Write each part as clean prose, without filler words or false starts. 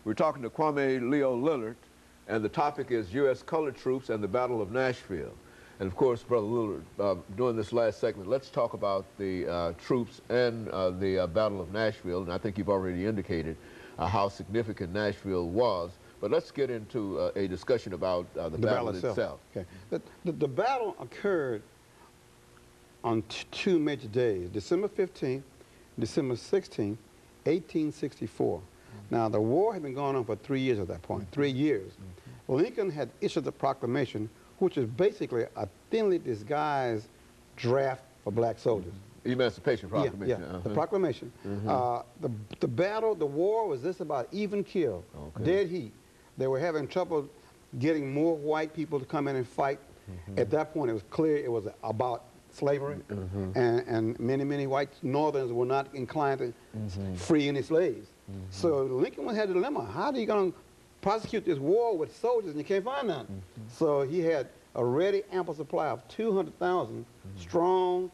We're talking to Kwame Leo Lillard, and the topic is U.S. colored troops and the Battle of Nashville. And of course, Brother Lillard, during this last segment, let's talk about the troops and the Battle of Nashville. And I think you've already indicated how significant Nashville was. But let's get into a discussion about the battle itself. Okay. The battle occurred on two major days, December 15th, December 16th, 1864. Now, the war had been going on for 3 years at that point, 3 years. Lincoln had issued the proclamation, which is basically a thinly disguised draft for black soldiers. Emancipation Proclamation. Yeah, the proclamation. The battle, the war was just about even kill, dead heat. They were having trouble getting more white people to come in and fight. At that point, it was clear it was about slavery, and many white Northerners were not inclined to free any slaves. So Lincoln had a dilemma. How are you going to prosecute this war with soldiers and you can't find none? So he had a ready ample supply of 200,000 strong,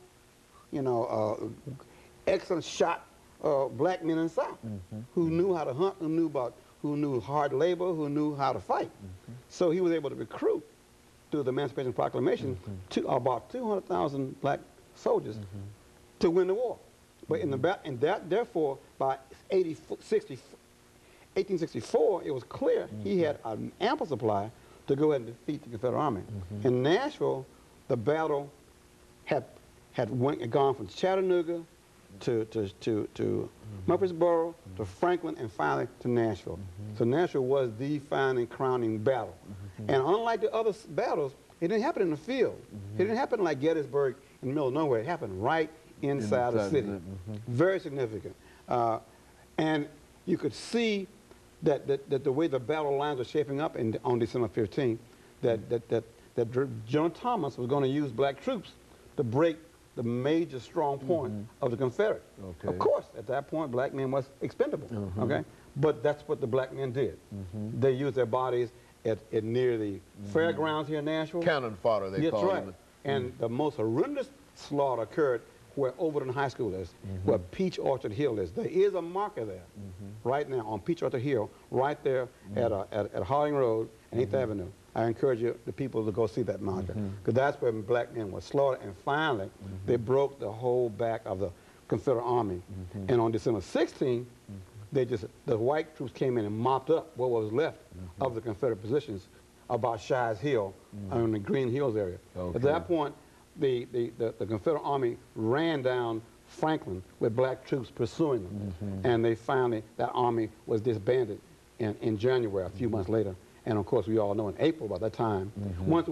excellent shot black men in the South who knew how to hunt, who knew hard labor, who knew how to fight. So he was able to recruit through the Emancipation Proclamation to about 200,000 black soldiers to win the war. But therefore, by 1864, it was clear he had an ample supply to go ahead and defeat the Confederate Army. In Nashville, the battle had gone from Chattanooga to Murfreesboro, to Franklin, and finally to Nashville. So Nashville was the final crowning battle. And unlike the other battles, it didn't happen in the field. It didn't happen like Gettysburg in the middle of nowhere. It happened right inside the city. Very significant. And you could see that the way the battle lines were shaping up on December 15th, that General Thomas was going to use black troops to break the major strong point of the Confederate. Of course, at that point, black men was expendable. But that's what the black men did. They used their bodies at near the fairgrounds here in Nashville. Cannon fodder, they call it. And the most horrendous slaughter occurred where Overton High School is, where Peach Orchard Hill is. There is a marker there right now on Peach Orchard Hill, right there at Harding Road and 8th Avenue. I encourage the people to go see that marker, because that's where black men were slaughtered, and finally they broke the whole back of the Confederate Army. And on December 16th, the white troops came in and mopped up what was left of the Confederate positions about Shies Hill in the Green Hills area. At that point, the Confederate Army ran down Franklin with black troops pursuing them, and they finally, that army was disbanded in January, a few months later. And of course, we all know in April by that time, once